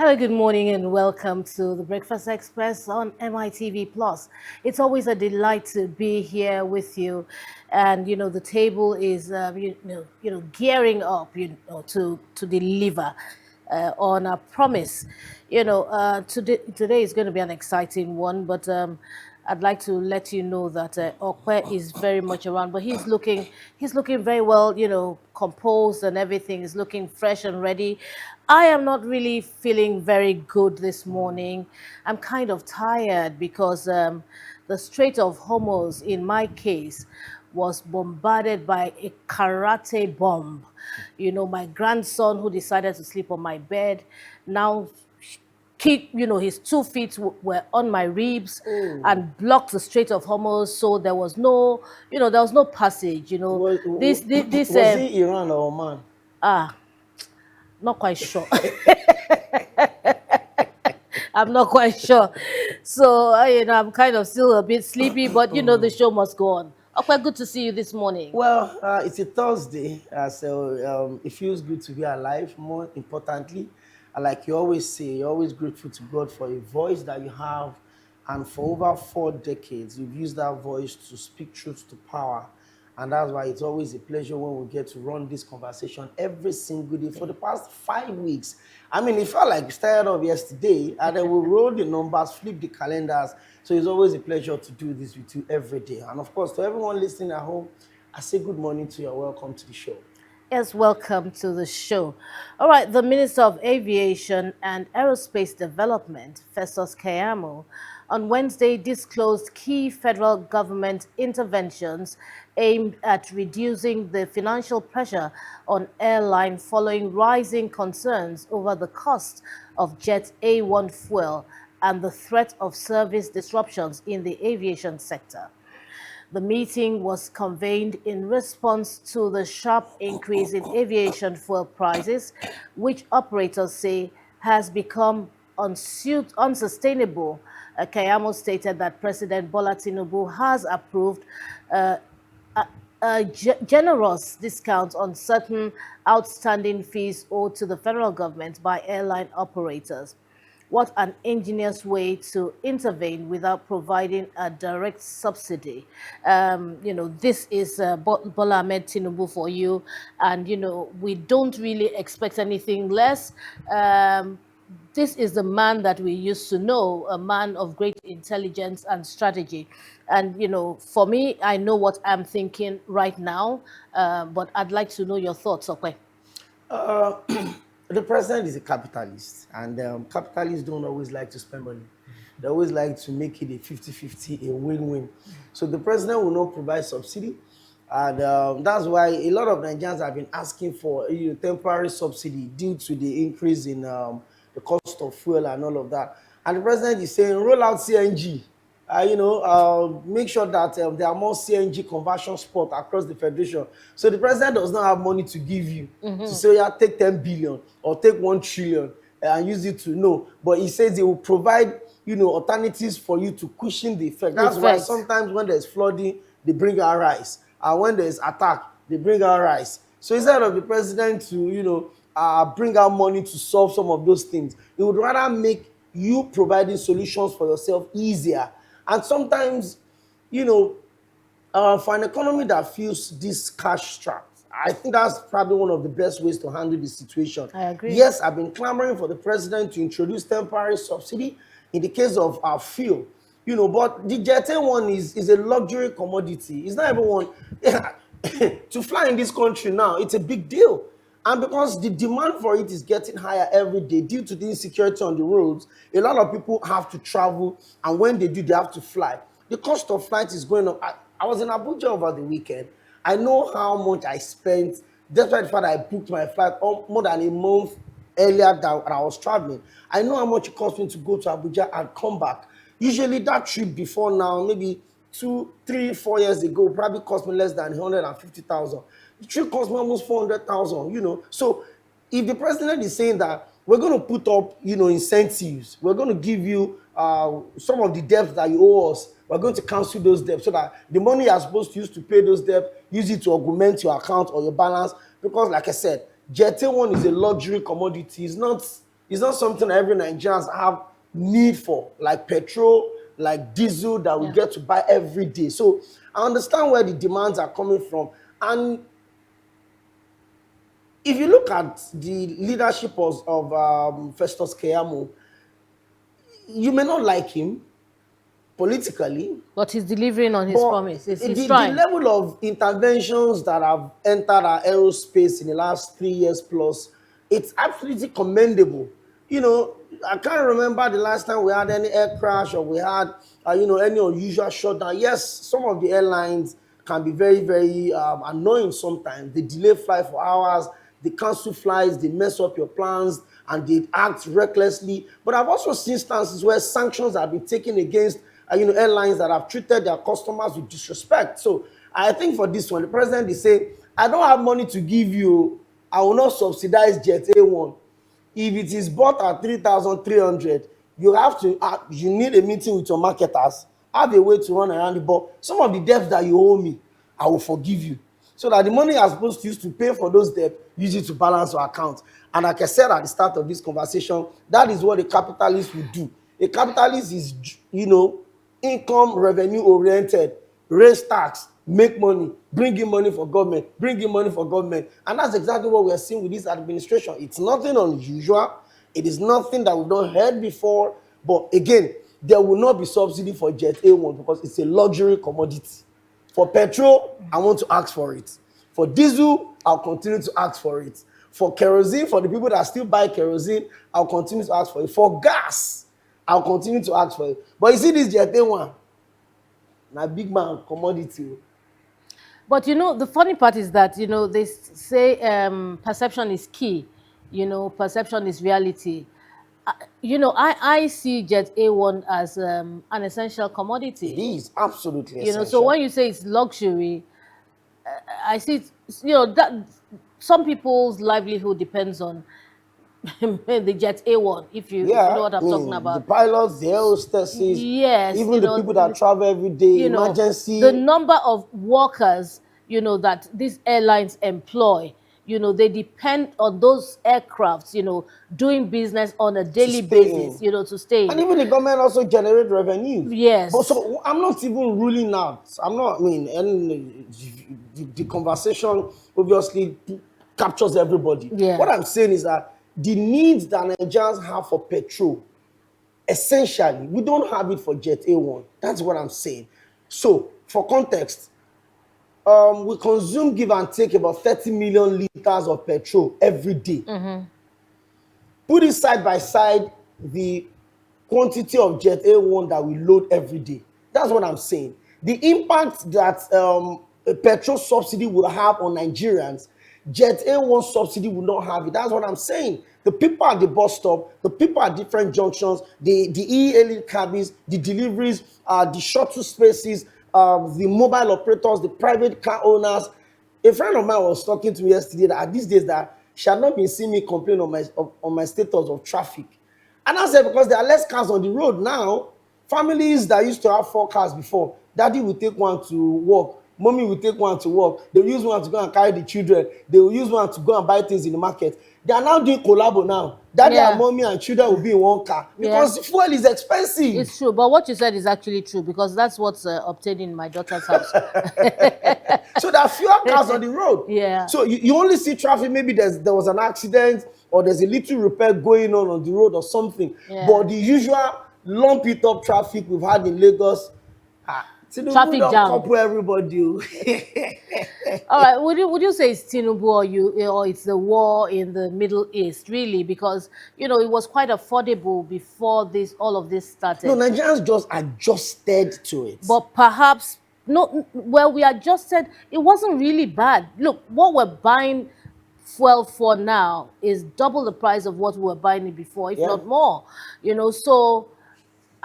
Hello, good morning, and welcome to the Breakfast Express on MITV Plus. It's always a delight to be here with you, and the table is gearing up to deliver on a promise. Today is going to be an exciting one, but I'd like to let you know that Okwe is very much around, but he's looking very well, composed and everything. Is looking fresh and ready. I am not really feeling very good this morning. I'm kind of tired because the Strait of Hormuz, in my case, was bombarded by a karate bomb. My grandson who decided to sleep on my bed now his 2 feet were on my ribs Oh, and blocked the Strait of Hormuz, so there was no passage. was, This was he Iran or Oman? ah, not quite sure. I'm not quite sure. So, I'm kind of still a bit sleepy, but the show must go on. Okay, good to see you this morning. Well, it's a Thursday, so it feels good to be alive. More importantly, like you always say, you're always grateful to God for a voice that you have, and for over 4 decades, you've used that voice to speak truth to power. And that's why it's always a pleasure when we get to run this conversation every single day for the past 5 weeks. I mean, it felt like we started off yesterday, and then we roll the numbers, flip the calendars. So it's always a pleasure to do this with you every day. And of course, to everyone listening at home, I say good morning to you and welcome to the show. Yes, welcome to the show. All right, the Minister of Aviation and Aerospace Development, Festus Keyamo, on Wednesday disclosed key federal government interventions aimed at reducing the financial pressure on airline following rising concerns over the cost of Jet A1 fuel and the threat of service disruptions in the aviation sector. The meeting was convened in response to the sharp increase in aviation fuel prices, which operators say has become unsustainable. Kayamo stated that President Bola Tinubu has approved uh, generous discounts on certain outstanding fees owed to the federal government by airline operators. What an ingenious way to intervene without providing a direct subsidy. This is Bola Ahmed Tinubu for you. And, we don't really expect anything less. This is the man that we used to know, a man of great intelligence and strategy. And, for me, I know what I'm thinking right now, but I'd like to know your thoughts, okay? Uh, the president is a capitalist, and capitalists don't always like to spend money. They always like to make it a 50-50, a win-win. So the president will not provide subsidy, and that's why a lot of Nigerians have been asking for temporary subsidy due to the increase in the cost of fuel and all of that. And the president is saying, roll out CNG. Make sure that there are more CNG conversion spots across the federation. So the president does not have money to give you to say, yeah, take 10 billion or take 1 trillion and use it to know. But he says he will provide, alternatives for you to cushion the effect. That's why Effect. sometimes when there's flooding, they bring out rice. And when there's attack, they bring out rice. So instead of the president to, bring out money to solve some of those things, he would rather make you providing solutions for yourself easier. And sometimes, you know, for an economy that feels this cash strapped, I think that's probably one of the best ways to handle the situation. I agree. Yes, I've been clamoring for the president to introduce temporary subsidy in the case of our fuel, but the jet one is a luxury commodity. It's not everyone to fly in this country now. It's a big deal. And because the demand for it is getting higher every day due to the insecurity on the roads, a lot of people have to travel, and when they do, they have to fly. The cost of flight is going up. I was in Abuja over the weekend. I know how much I spent, despite the fact that I booked my flight more than a month earlier than I was traveling. I know how much it cost me to go to Abuja and come back. Usually that trip before now, maybe 2, 3, 4 years ago, probably cost me less than 150,000. The trip cost me almost 400,000. So if the president is saying that we're going to put up, incentives, we're going to give you some of the debts that you owe us, we're going to cancel those debts so that the money you're supposed to use to pay those debts, use it to augment your account or your balance. Because like I said, Jet one is a luxury commodity. It's not It's not something that every Nigerians have need for, like petrol, like diesel that we Yeah. get to buy every day. So I understand where the demands are coming from. And if you look at the leadership of Festus Keyamo, you may not like him politically, But he's delivering on his but promise. He's the trying. level of interventions that have entered our aerospace in the last 3 years plus, it's absolutely commendable. You know, I can't remember the last time we had any air crash or we had, any unusual shutdown. Yes, some of the airlines can be very, very annoying sometimes. They delay flight for hours, they cancel flights, they mess up your plans, and they act recklessly. But I've also seen instances where sanctions have been taken against airlines that have treated their customers with disrespect. So I think for this one, the president is saying, I don't have money to give you. I will not subsidize Jet A1. If it is bought at 3,300, you have to, you need a meeting with your marketers, have a way to run around it. But some of the debts that you owe me, I will forgive you. So that the money you're supposed to use to pay for those debts, use it to balance your account. And like I said at the start of this conversation, that is what a capitalist will do. A capitalist is, income revenue oriented, raise tax, make money, bring in money for government, bring in money for government. And that's exactly what we are seeing with this administration. It's nothing unusual. It is nothing that we've not heard before. But again, there will not be subsidy for Jet A1 because it's a luxury commodity. For petrol, I want to ask for it. For diesel, I'll continue to ask for it. For kerosene, for the people that still buy kerosene, I'll continue to ask for it. For gas, I'll continue to ask for it. But you see this Jet A1, na big man commodity. But the funny part is that they say perception is key. Perception is reality. I see Jet A1 as an essential It commodity. is absolutely So essential. when you say it's luxury, I see that some people's livelihood depends on the Jet A1. If you know what I'm talking The about. pilots, the air hostesses, Yes, even the people that travel every day, emergency. the number of workers, that these airlines employ, they depend on those aircrafts, doing business on a daily stay basis, in. to stay And in. even the government also generate revenue. Yes. But so I'm not even ruling out. I'm not, and the conversation obviously captures everybody. Yeah. What I'm saying is that the needs that Nigerians have for petrol, essentially, we don't have it for Jet A1. That's what I'm saying. So, for context, we consume, give and take, about 30 million liters of petrol every day. Put it side by side, the quantity of Jet A1 that we load every day. That's what I'm saying. The impact that a petrol subsidy will have on Nigerians, Jet A1 subsidy will not have it. That's what I'm saying. The people at the bus stop, the people at different junctions, the e-hailing cabins, the deliveries, the shuttle spaces, the mobile operators, the private car owners. A friend of mine was talking to me yesterday that these days that she had not been seeing me complain on my status of traffic. And I said, because there are less cars on the road now. Families that used to have 4 cars before, daddy will take one to work, mommy will take one to work, they will use one to go and carry the children, they will use one to go and buy things in the market. They are now doing collabo now. Daddy and mommy and children will be in one car because fuel is expensive. It's true, but what you said is actually true because that's what's obtained in my daughter's house. So there are fewer cars on the road. Yeah. So you only see traffic, maybe there was an accident or there's a little repair going on the road or something. Yeah. But the usual lump it up traffic we've had in Lagos, Traffic jam. Couple everybody. All right, would you say it's Tinubu or it's the war in the Middle East, really? Because it was quite affordable before all of this started. No, Nigerians just adjusted to it. But perhaps we adjusted. It wasn't really bad. Look, what we're buying fuel for now is double the price of what we were buying it before, if not more. So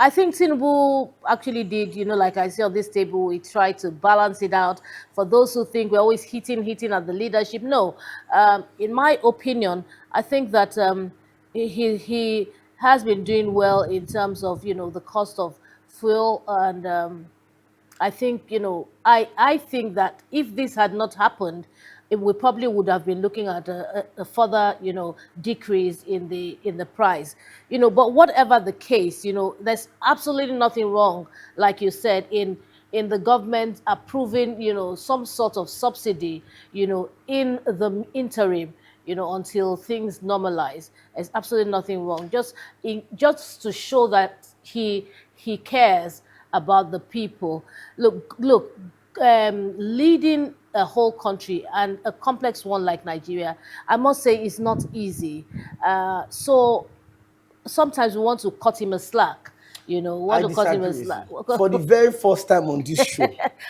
I think Tinubu actually did, like I see on this table, we tried to balance it out. For those who think we're always hitting at the leadership, no. In my opinion, I think that he has been doing well in terms of, the cost of fuel. And I think, I think that if this had not happened, we probably would have been looking at a further, decrease in the price, But whatever the case, there's absolutely nothing wrong, like you said, in the government approving, some sort of subsidy, in the interim, until things normalize. There's absolutely nothing wrong. Just to show that he cares about the people. Look, leading a whole country, and a complex one like Nigeria, I must say, is not easy. So sometimes we want to cut him a slack. I disagree with you. For the very first time on this show.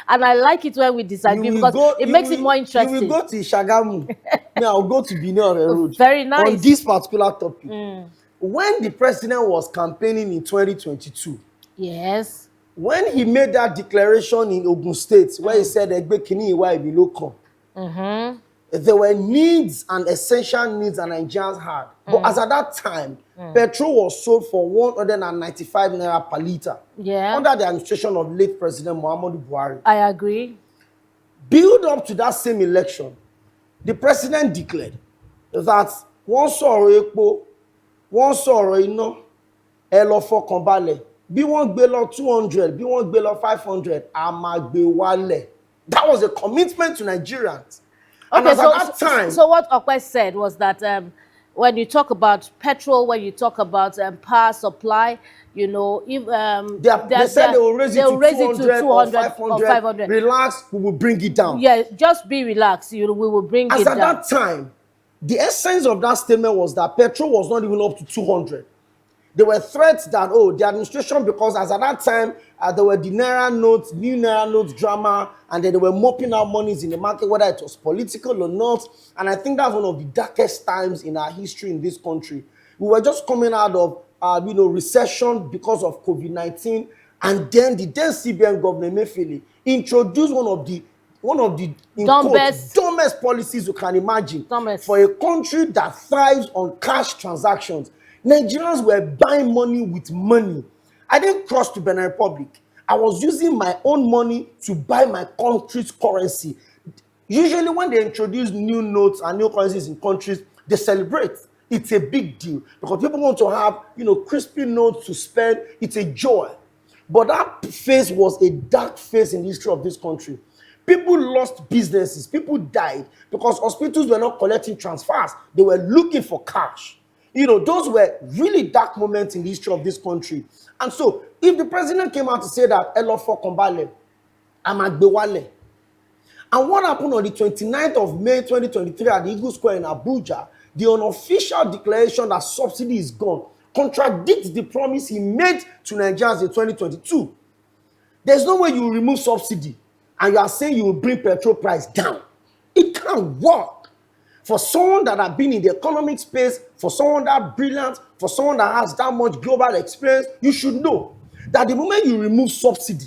And I like it when we disagree because it makes it more interesting. You will go to Shagamu. Me, I'll go to Benin Road. Very nice. On this particular topic. When the president was campaigning in 2022, yes, when he made that declaration in Ogun State, where he said, Egbe Kini Iwa Ibilo come, there were needs and essential needs that Nigerians had. But as at that time, petrol was sold for 195 naira per litre. Yeah. Under the administration of late President Muhammadu Buhari. I agree. Build up to that same election, the president declared that one sọ̀rọ̀ epo, one sọ̀rọ̀ iná, ẹ lọ fọkàn balẹ̀. Bí wọ́n gbé lọ 200, bí wọ́n gbé lọ 500, a máa gbé wálẹ̀. That was a commitment to Nigerians. And Okay, at that time, so what Okwe said was that when you talk about petrol, when you talk about power supply, if they said they will raise it to 200 or 500. Relax, we will bring it down. Yeah, just be relaxed. We will bring it down. As at that time, the essence of that statement was that petrol was not even up to 200. There were threats that, the administration, because as at that time, there were the Naira notes, new Naira notes drama, and then they were mopping out monies in the market, whether it was political or not. And I think that's one of the darkest times in our history in this country. We were just coming out of, recession because of COVID-19, and then the then CBN governor, Emefiele, introduced one of the dumbest policies you can imagine for a country that thrives on cash transactions. Nigerians were buying money with money. I didn't cross to Benin Republic. I was using my own money to buy my country's currency. Usually when they introduce new notes and new currencies in countries, they celebrate. It's a big deal because people want to have, crispy notes to spend. It's a joy. But that phase was a dark phase in the history of this country. People lost businesses. People died because hospitals were not collecting transfers. They were looking for cash. Those were really dark moments in the history of this country. And so, if the president came out to say that, Elofo Kombale, Amagbewale, and what happened on the 29th of May 2023 at the Eagle Square in Abuja, the unofficial declaration that subsidy is gone, contradicts the promise he made to Nigerians in 2022. There's no way you remove subsidy and you are saying you will bring petrol price down. It can't work. For someone that has been in the economic space, for someone that brilliant, for someone that has that much global experience, you should know that the moment you remove subsidy,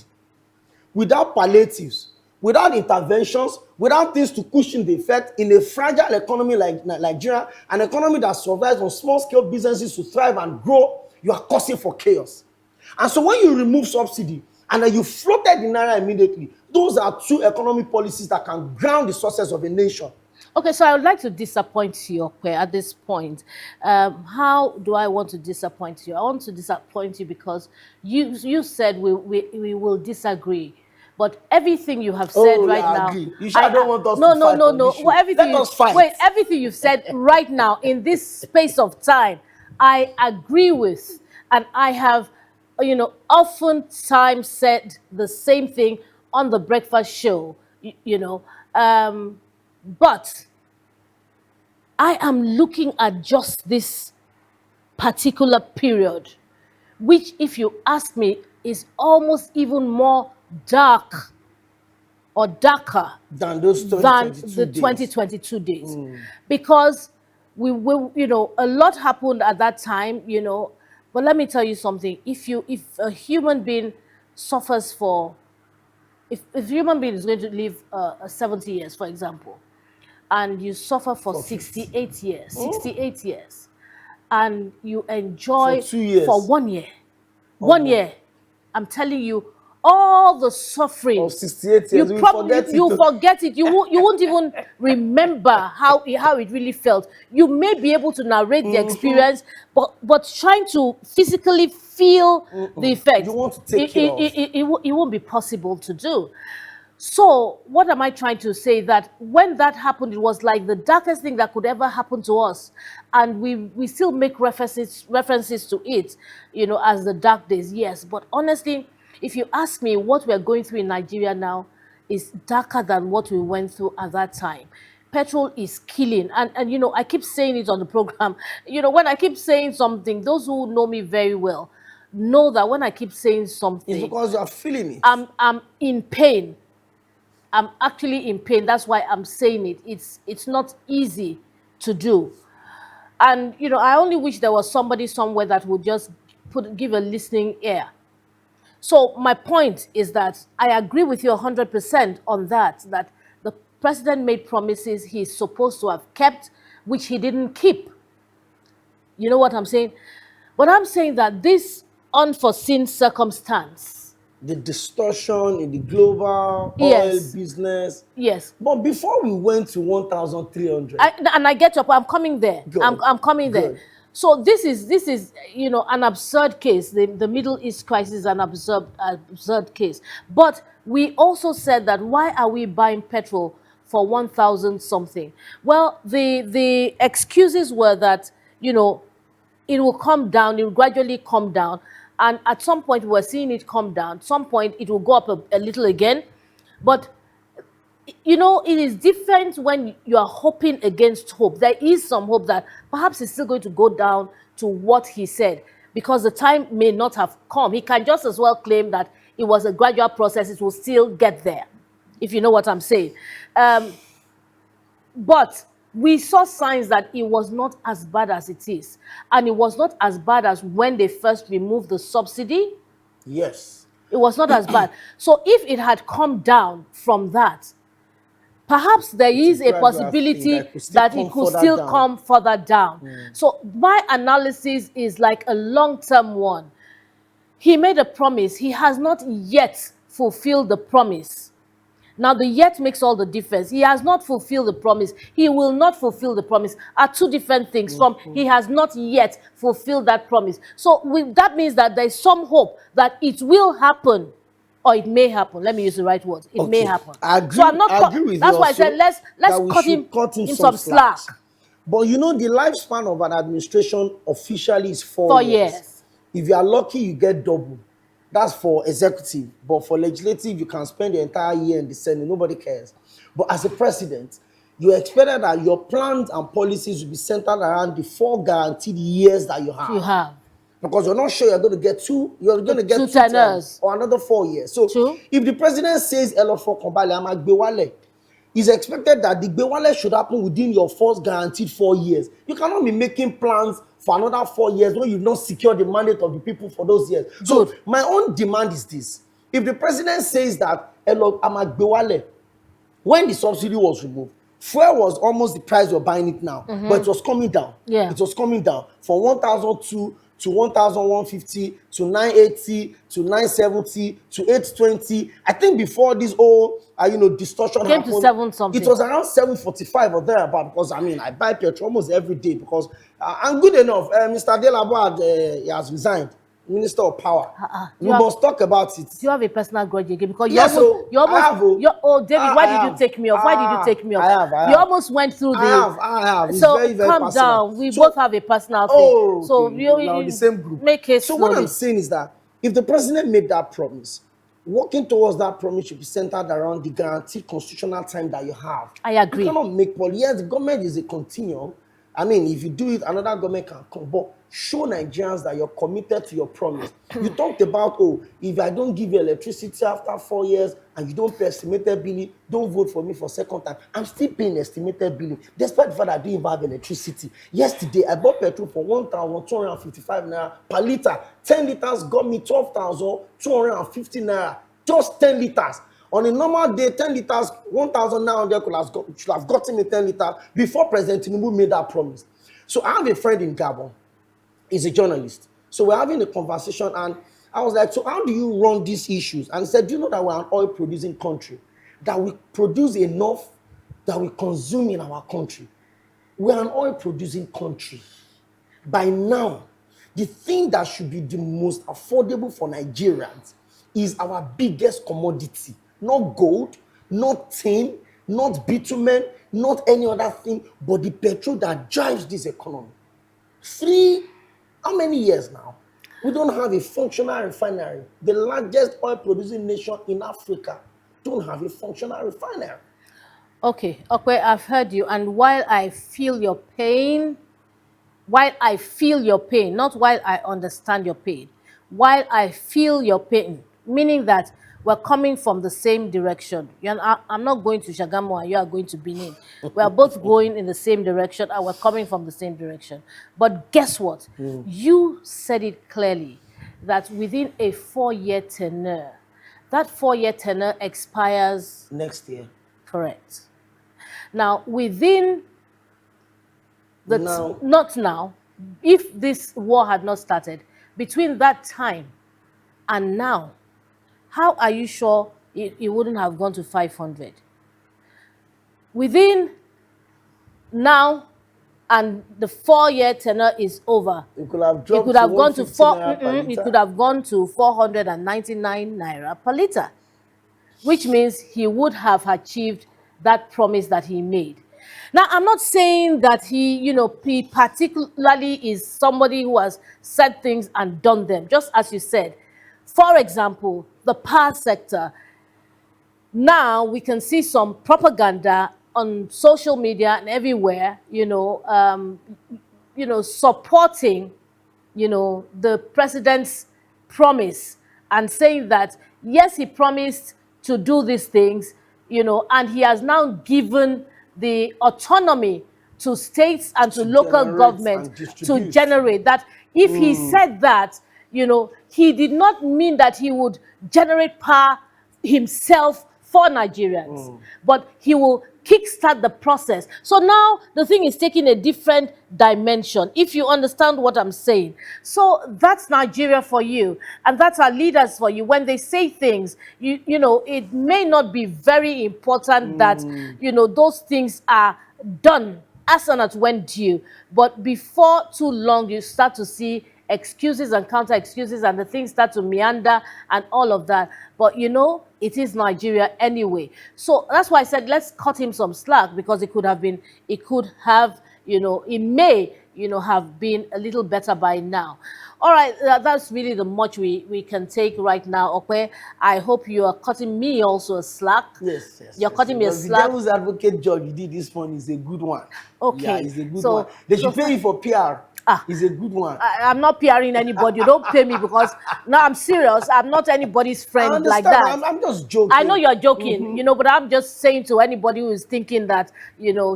without palliatives, without interventions, without things to cushion the effect in a fragile economy like Nigeria, an economy that survives on small-scale businesses to thrive and grow, you are causing for chaos. And so when you remove subsidy and then you floated the Naira immediately, those are two economic policies that can ground the success of a nation. Okay, so I would like to disappoint you, Okwe, at this point. How do I want to disappoint you? I want to disappoint you because you said we will disagree. But everything you have said now... Agree. You sure don't want us to fight No. Well, everything Let us fight. Wait, everything you've said right now in this space of time, I agree with. And I have, oftentimes said the same thing on the breakfast show, but I am looking at just this particular period, which, if you ask me, is almost even more dark or darker than those the 2022 days. Because we will, a lot happened at that time, but let me tell you something. If a human being suffers for, if a human being is going to live 70 years, for example, and you suffer for 68 years, 68 years, and you enjoy for 2 years, for 1 year, 1 year, I'm telling you, all the suffering. Of 68 You years, we probably forget it. you forget it. You won't even remember how it really felt. You may be able to narrate the experience, but trying to physically feel the effect, You want to take it off. it won't be possible to do. So what am I trying to say? That when that happened, it was like the darkest thing that could ever happen to us, and we still make references to it, as the dark days. Yes, but honestly, if you ask me, what we're going through in Nigeria now is darker than what we went through at that time. Petrol is killing, and I keep saying it on the program. When I keep saying something, those who know me very well know that when I keep saying It's something, because you are feeling it. I'm in pain. I'm actually in pain. That's why I'm saying it. It's not easy to do. And I only wish there was somebody somewhere that would just give a listening ear. So my point is that I agree with you 100% on that the president made promises he's supposed to have kept, which he didn't keep. You know what I'm saying? But I'm saying that this unforeseen circumstance, The distortion in the global oil yes, business. yes. But before we went to 1,300, And I get your point. I'm coming there. Good. I'm coming there. Good. So this is an absurd case. The Middle East crisis is an absurd case. But we also said that why are we buying petrol for 1,000 something? Well, the excuses were that it will come down. It will gradually come down. And at some point, we're seeing it come down. At some point, it will go up a little again. But it is different when you are hoping against hope. There is some hope that perhaps it's still going to go down to what he said, because the time may not have come. He can just as well claim that it was a gradual process. It will still get there, if you know what I'm saying. But we saw signs that it was not as bad as it is. And it was not as bad as when they first removed the subsidy. yes. It was not as bad. So if it had come down from that, perhaps there is a gradual possibility thing that it could still come further down. So my analysis is like a long-term one. He made a promise. He has not yet fulfilled the promise. Now, the yet makes all the difference. He has not fulfilled the promise. He will not fulfill the promise are two different things from he has not yet fulfilled that promise. So that means that there's some hope that it will happen, or it may happen. Let me use the right word. It may happen. I agree, So I'm not. I agree with that's you why I also said let's that we cut should him, cut him some slack. But the lifespan of an administration officially is 4 4 years. years. If you are lucky, you get double. That's for executive. But for legislative, you can spend the entire year in the Senate. Nobody cares. But as a president, you expected that your plans and policies will be centered around the 4 guaranteed years that you have. You have. Because you're not sure you're going to get two. You're going to get Two two tenures. terms or another 4 years. So True. if the president says Elofo Kombale Amagbewale, it's expected that the Gbewale should happen within your first guaranteed 4 years. You cannot be making plans for another 4 years when you've not secured the mandate of the people for those years. So my own demand is this. If the president says that Amagbewale, when the subsidy was removed, fuel was almost the price you're buying it now, but it was coming down. Yeah. It was coming down from 1,002 to 1,150 to 980 to 970 to 820. I think before this whole distortion Came happened, to 7 something. it was around 745 or thereabout, because I buy petrol almost every day because I'm good enough. Mr. Delabo he has resigned, Minister of Power. We must talk about it. Do you have a personal grudge again? Because Yes, you almost, I have. oh, David, why did you take me off? Why did you take me off? I have. You almost went through the. I have. It's so very, very calm personal. down. We both have a personal thing. Oh, so okay. you Now the same group. Make it So slowly. what I'm saying is that if the president made that promise, working towards that promise should be centered around the guaranteed constitutional time that you have. I agree. You cannot make policy. Yes, the government is a continuum. I mean, if you do it, another government can come. But show Nigerians that you're committed to your promise. You talked about, if I don't give you electricity after 4 years and you don't pay estimated billing, don't vote for me for second time. I'm still paying estimated billing, despite the fact that I don't even have electricity. Yesterday, I bought petrol for 1,255 naira per liter. 10 liters got me 12,250 naira. Just 10 liters. On a normal day, 10 liters, 1,900 should have gotten me 10 liters before President Tinubu made that promise. So I have a friend in Gabon. He's a journalist. So we're having a conversation, and I was like, so how do you run these issues? And he said, do you know that we're an oil producing country? That we produce enough that we consume in our country. We're an oil producing country. By now, the thing that should be the most affordable for Nigerians is our biggest commodity. Not gold, not tin, not bitumen, not any other thing, but the petrol that drives this economy. How many years now? We don't have a functional refinery. The largest oil producing nation in Africa don't have a functional refinery. Okay, okay, I've heard you. And while I feel your pain, not while I understand your pain, while I feel your pain, meaning that we're coming from the same direction. I'm not going to Shagamu and you are going to Benin. We are both going in the same direction and we're coming from the same direction. But guess what? You said it clearly that within a 4-year tenure, that 4-year tenure expires Next year. correct. Now, within the not now, if this war had not started, between that time and now, how are you sure it wouldn't have gone to 500? Within now and the 4-year tenure is over, It could have it dropped could have gone to 150 naira per it litre. could have gone to 499 naira per liter, which means he would have achieved that promise that he made. Now, I'm not saying that he particularly is somebody who has said things and done them, just as you said. For example, the power sector. Now we can see some propaganda on social media and everywhere, supporting, the president's promise and saying that, yes, he promised to do these things, and he has now given the autonomy to states and to local generate government and to distribute. generate that. If he said that, he did not mean that he would generate power himself for Nigerians, but he will kickstart the process. So now the thing is taking a different dimension, if you understand what I'm saying. So that's Nigeria for you, and that's our leaders for you. When they say things, it may not be very important that, those things are done as soon as when due, but before too long, you start to see excuses and counter excuses and the things start to meander and all of that. But it is Nigeria anyway. So that's why I said let's cut him some slack, because it may have been a little better by now. All right, that's really the much we can take right now. Okay, I hope you are cutting me also a slack. Yes. You're cutting me a Because the slack. devil's advocate job you did this one is a good one. Okay. Yeah, it's a good So- one. They so should pay you for PR. Ah. It's a good one. I'm not PRing anybody. You don't pay me, because no, I'm serious. I'm not anybody's I friend understand. like that. I'm just joking. I know you're joking, but I'm just saying to anybody who is thinking that,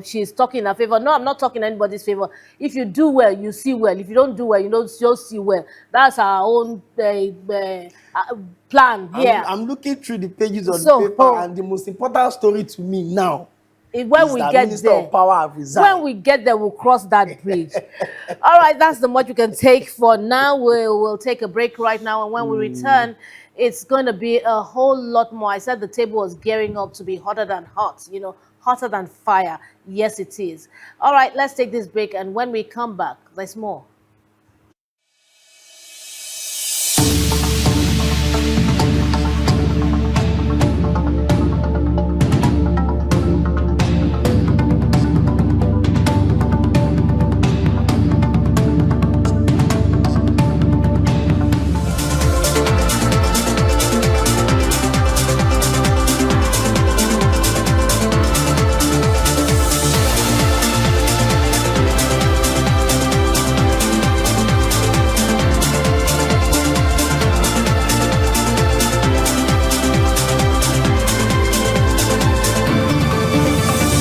she's talking in her favor. No, I'm not talking in anybody's favor. If you do well, you see well. If you don't do well, you don't just see well. That's our own plan here. I'm looking through the pages of So, the paper, and the most important story to me now When is we that get Minister there, of Power have resigned. when we get there, we'll cross that bridge. All right, that's the much we can take for now. We'll take a break right now, and when we return, it's going to be a whole lot more. I said the table was gearing up to be hotter than hot, hotter than fire. Yes, it is. All right, let's take this break, and when we come back, there's more.